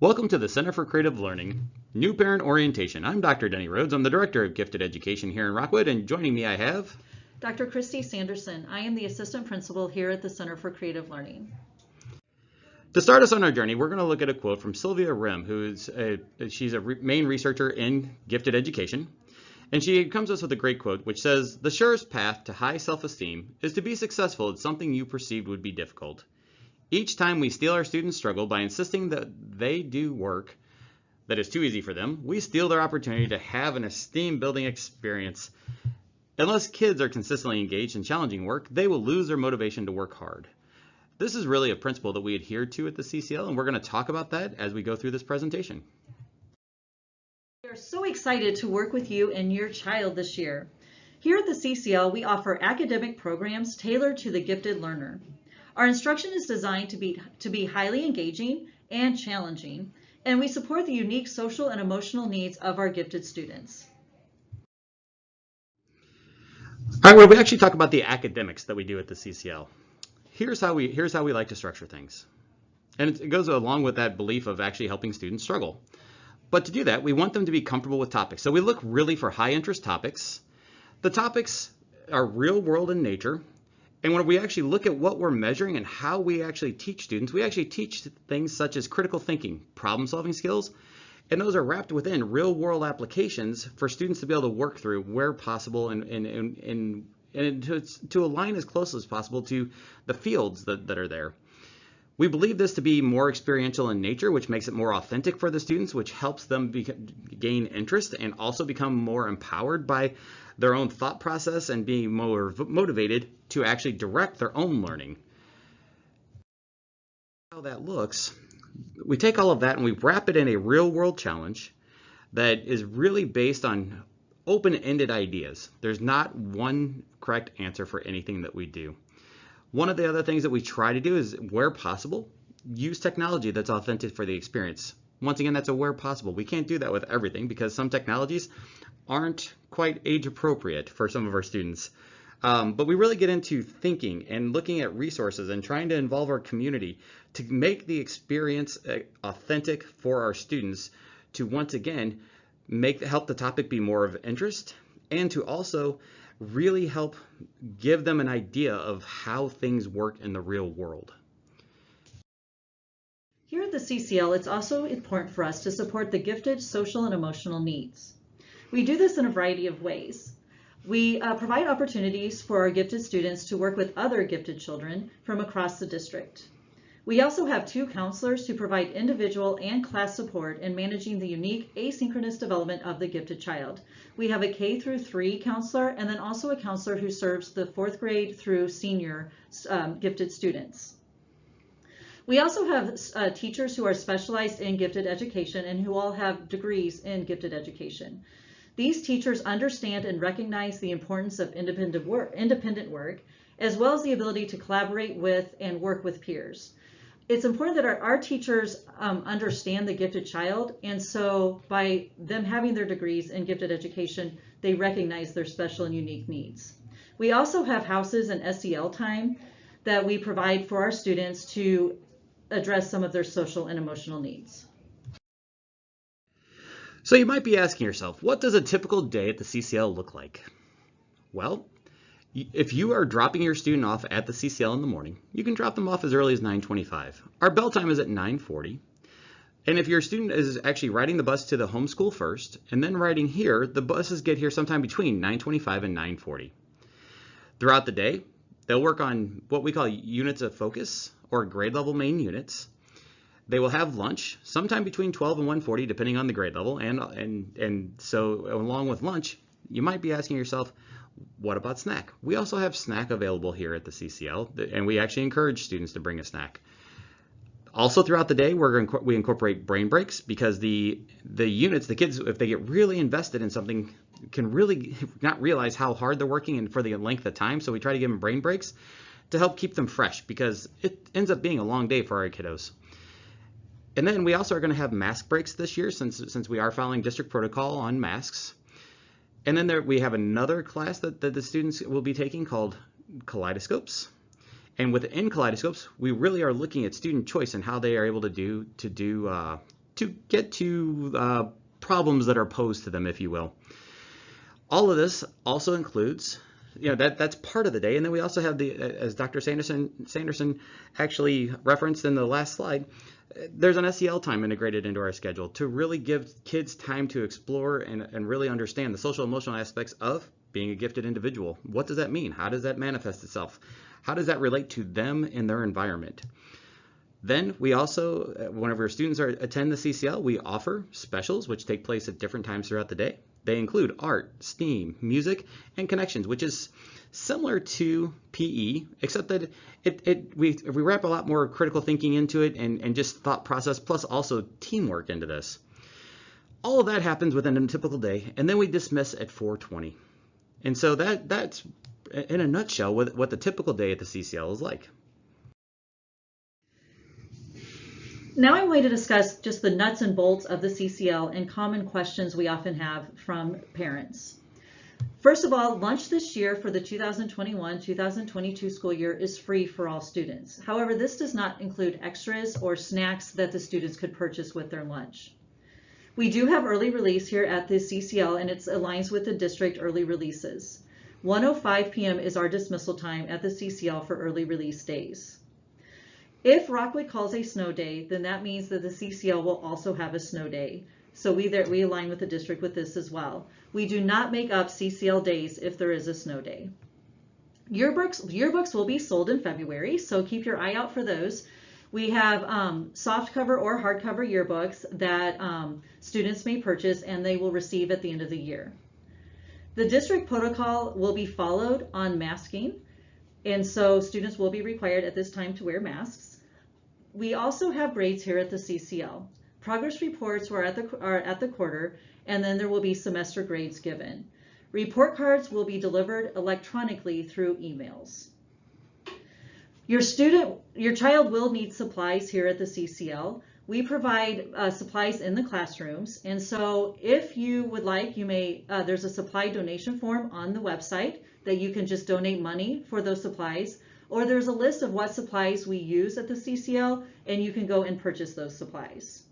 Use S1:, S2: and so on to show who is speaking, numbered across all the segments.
S1: Welcome to the Center for Creative Learning, New Parent Orientation. I'm Dr. Denny Rhodes. I'm the Director of Gifted Education here in Rockwood, and joining me I have
S2: Dr. Christy Sanderson. I am the Assistant Principal here at the Center for Creative Learning.
S1: To start us on our journey, we're going to look at a quote from Sylvia Rim, she's a main researcher in gifted education. And she comes to us with a great quote, which says, "The surest path to high self-esteem is to be successful at something you perceived would be difficult. Each time we steal our students' struggle by insisting that they do work that is too easy for them, we steal their opportunity to have an esteem-building experience. Unless kids are consistently engaged in challenging work, they will lose their motivation to work hard." This is really a principle that we adhere to at the CCL, and we're going to talk about that as we go through this presentation.
S2: We are so excited to work with you and your child this year. Here at the CCL, we offer academic programs tailored to the gifted learner. Our instruction is designed to be highly engaging and challenging, and we support the unique social and emotional needs of our gifted students.
S1: All right, well, we actually talk about the academics that we do at the CCL. Here's how we like to structure things. And it goes along with that belief of actually helping students struggle. But to do that, we want them to be comfortable with topics. So we look really for high interest topics. The topics are real world in nature. And when we actually look at what we're measuring and how we actually teach students, we actually teach things such as critical thinking, problem solving skills, and those are wrapped within real world applications for students to be able to work through where possible and to align as close as possible to the fields that are there. We believe this to be more experiential in nature, which makes it more authentic for the students, which helps them gain interest and also become more empowered by their own thought process and being more motivated to actually direct their own learning. How that looks, we take all of that and we wrap it in a real world challenge that is really based on open-ended ideas. There's not one correct answer for anything that we do. One of the other things that we try to do is, where possible, use technology that's authentic for the experience. Once again, that's a where possible. We can't do that with everything because some technologies aren't quite age appropriate for some of our students. But we really get into thinking and looking at resources and trying to involve our community to make the experience authentic for our students, to once again help the topic be more of interest, and to also really help give them an idea of how things work in the real world.
S2: Here at the CCL, it's also important for us to support the gifted social and emotional needs. We do this in a variety of ways. We provide opportunities for our gifted students to work with other gifted children from across the district. We also have 2 counselors who provide individual and class support in managing the unique asynchronous development of the gifted child. We have a K through 3 counselor and then also a counselor who serves the 4th grade through senior gifted students. We also have teachers who are specialized in gifted education and who all have degrees in gifted education. These teachers understand and recognize the importance of independent work, as well as the ability to collaborate with and work with peers. It's important that our teachers understand the gifted child, and so by them having their degrees in gifted education, they recognize their special and unique needs. We also have houses and SEL time that we provide for our students to address some of their social and emotional needs.
S1: So you might be asking yourself, what does a typical day at the CCL look like? Well, if you are dropping your student off at the CCL in the morning, you can drop them off as early as 9:25. Our bell time is at 9:40. And if your student is actually riding the bus to the homeschool first and then riding here, the buses get here sometime between 9:25 and 9:40. Throughout the day, they'll work on what we call units of focus or grade level main units. They will have lunch sometime between 12 and 1:40, depending on the grade level. And so along with lunch, you might be asking yourself, what about snack? We also have snack available here at the CCL, and we actually encourage students to bring a snack. Also throughout the day, we incorporate brain breaks, because the units, the kids, if they get really invested in something, can really not realize how hard they're working and for the length of time. So we try to give them brain breaks to help keep them fresh, because it ends up being a long day for our kiddos. And then we also are going to have mask breaks this year, since we are following district protocol on masks. And then we have another class that the students will be taking called Kaleidoscopes. And within Kaleidoscopes, we really are looking at student choice and how they are able to get to problems that are posed to them, if you will. All of this also includes, that's part of the day. And then we also have as Dr. Sanderson actually referenced in the last slide, there's an SEL time integrated into our schedule to really give kids time to explore and really understand the social emotional aspects of being a gifted individual. What does that mean? How does that manifest itself? How does that relate to them in their environment? Then we also, whenever students attend the CCL, we offer specials which take place at different times throughout the day. They include art, STEAM, music, and connections, which is similar to PE, except that we wrap a lot more critical thinking into it and just thought process, plus also teamwork into this. All of that happens within a typical day, and then we dismiss at 4:20. And so that's in a nutshell what the typical day at the CCL is like.
S2: Now I'm going to discuss just the nuts and bolts of the CCL and common questions we often have from parents. First of all, lunch this year for the 2021-2022 school year is free for all students. However, this does not include extras or snacks that the students could purchase with their lunch. We do have early release here at the CCL, and it aligns with the district early releases. 1:05 p.m. is our dismissal time at the CCL for early release days. If Rockwood calls a snow day, then that means that the CCL will also have a snow day. So we align with the district with this as well. We do not make up CCL days if there is a snow day. Yearbooks will be sold in February, so keep your eye out for those. We have soft cover or hardcover yearbooks that students may purchase and they will receive at the end of the year. The district protocol will be followed on masking, and so students will be required at this time to wear masks. We also have grades here at the CCL. Progress reports are at the quarter, and then there will be semester grades given. Report cards will be delivered electronically through emails. Your child will need supplies here at the CCL. We provide supplies in the classrooms, and so if you would like, there's a supply donation form on the website that you can just donate money for those supplies, or there's a list of what supplies we use at the CCL, and you can go and purchase those supplies.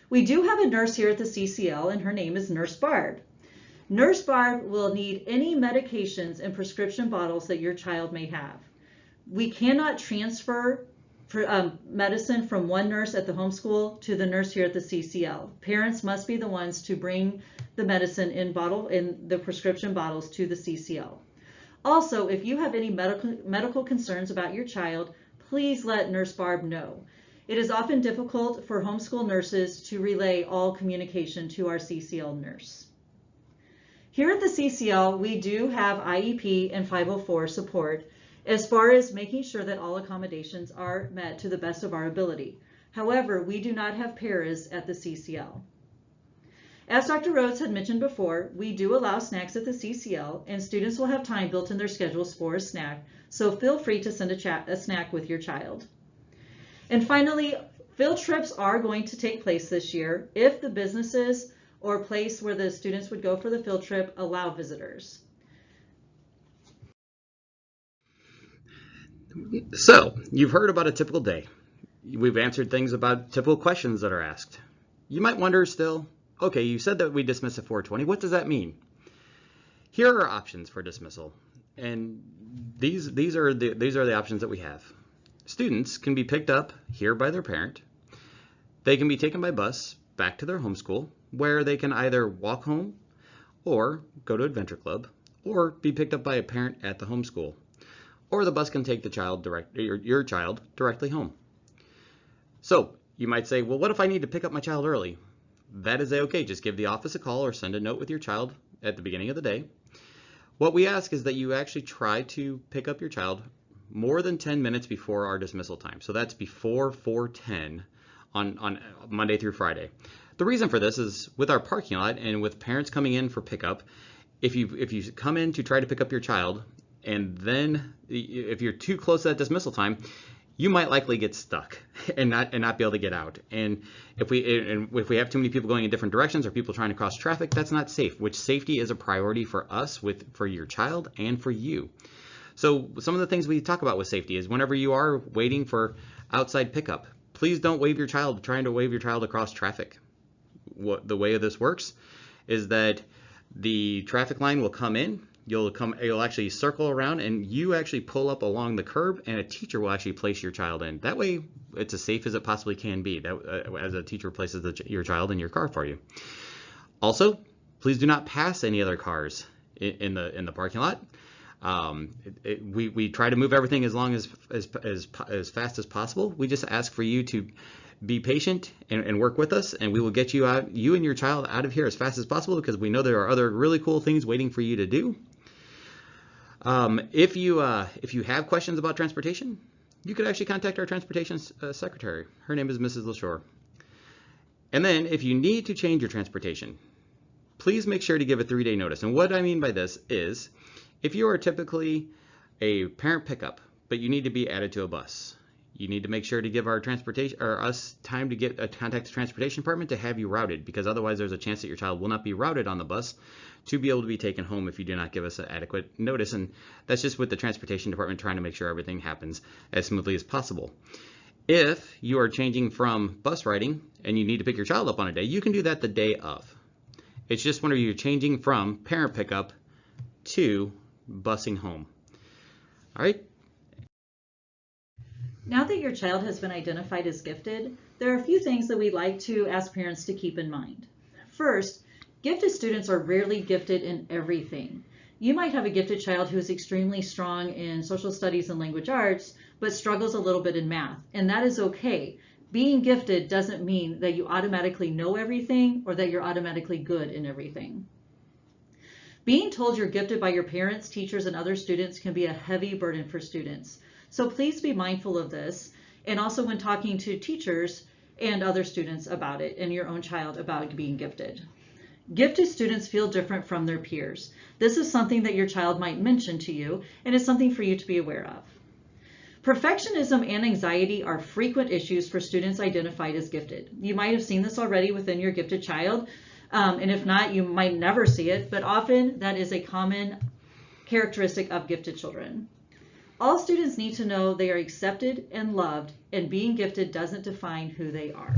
S2: We do have a nurse here at the CCL, and her name is Nurse Barb. Nurse Barb will need any medications and prescription bottles that your child may have. We cannot transfer medicine from one nurse at the homeschool to the nurse here at the CCL. Parents must be the ones to bring the medicine in the prescription bottles to the CCL. Also, if you have any medical concerns about your child, please let Nurse Barb know. It is often difficult for homeschool nurses to relay all communication to our CCL nurse. Here at the CCL, we do have IEP and 504 support as far as making sure that all accommodations are met to the best of our ability. However, we do not have paras at the CCL. As Dr. Rhodes had mentioned before, we do allow snacks at the CCL, and students will have time built in their schedules for a snack, so feel free to send a snack with your child. And finally, field trips are going to take place this year if the businesses or place where the students would go for the field trip allow visitors.
S1: So, you've heard about a typical day. We've answered things about typical questions that are asked. You might wonder still, okay, you said that we dismiss at 4:20. What does that mean? Here are options for dismissal, and these are the options that we have. Students can be picked up here by their parent. They can be taken by bus back to their homeschool, where they can either walk home or go to Adventure Club, or be picked up by a parent at the homeschool. Or the bus can take your child directly home. So you might say, well, what if I need to pick up my child early? That is okay. Just give the office a call or send a note with your child at the beginning of the day. What we ask is that you actually try to pick up your child more than 10 minutes before our dismissal time. So that's before 4:10 on Monday through Friday. The reason for this is with our parking lot and with parents coming in for pickup, if you come in to try to pick up your child, and then if you're too close to that dismissal time, you might likely get stuck and not be able to get out. And if we have too many people going in different directions or people trying to cross traffic, that's not safe, which safety is a priority for us, for your child and for you. So some of the things we talk about with safety is whenever you are waiting for outside pickup, please don't wave your child, trying to wave your child across traffic. The way this works is that the traffic line will come in, you'll actually circle around, and you actually pull up along the curb, and a teacher will actually place your child in. That way, it's as safe as it possibly can be, as a teacher places your child in your car for you. Also, please do not pass any other cars in the parking lot. We try to move everything as fast as possible. We just ask for you to be patient and work with us, and we will get you and your child out of here as fast as possible, because we know there are other really cool things waiting for you to do. If you have questions about transportation, you could actually contact our transportation secretary. Her name is Mrs. LaShore. And then if you need to change your transportation, please make sure to give a 3-day notice. And what I mean by this is, if you are typically a parent pickup, but you need to be added to a bus, you need to make sure to give us time to contact the transportation department to have you routed, because otherwise there's a chance that your child will not be routed on the bus to be able to be taken home if you do not give us an adequate notice. And that's just with the transportation department trying to make sure everything happens as smoothly as possible. If you are changing from bus riding and you need to pick your child up on a day, you can do that the day of. It's just whenever you're changing from parent pickup to busing home. All right.
S2: Now that your child has been identified as gifted, there are a few things that we'd like to ask parents to keep in mind. First, gifted students are rarely gifted in everything. You might have a gifted child who is extremely strong in social studies and language arts, but struggles a little bit in math, and that is okay. Being gifted doesn't mean that you automatically know everything or that you're automatically good in everything. Being told you're gifted by your parents, teachers, and other students can be a heavy burden for students. So please be mindful of this, and also when talking to teachers and other students about it, and your own child about being gifted. Gifted students feel different from their peers. This is something that your child might mention to you, and it's something for you to be aware of. Perfectionism and anxiety are frequent issues for students identified as gifted. You might have seen this already within your gifted child, and if not, you might never see it, but often that is a common characteristic of gifted children. All students need to know they are accepted and loved, and being gifted doesn't define who they are.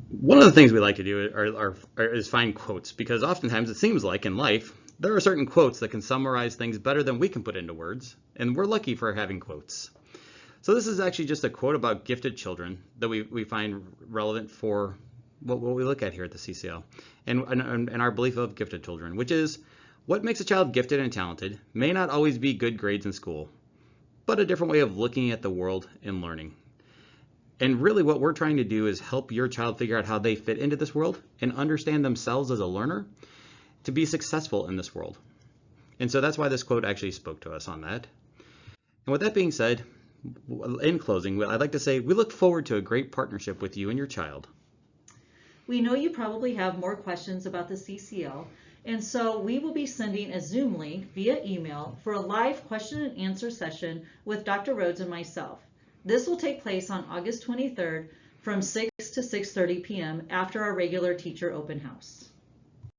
S1: One of the things we like to do is find quotes, because oftentimes it seems like in life there are certain quotes that can summarize things better than we can put into words, and we're lucky for having quotes. So this is actually just a quote about gifted children that we find relevant for what we look at here at the CCL and our belief of gifted children, which is, what makes a child gifted and talented may not always be good grades in school, but a different way of looking at the world and learning. And really what we're trying to do is help your child figure out how they fit into this world and understand themselves as a learner to be successful in this world. And so that's why this quote actually spoke to us on that. And with that being said, in closing, I'd like to say we look forward to a great partnership with you and your child.
S2: We know you probably have more questions about the CCL, and so we will be sending a Zoom link via email for a live question and answer session with Dr. Rhodes and myself. This will take place on August 23rd from 6 to 6:30 p.m. after our regular teacher open house.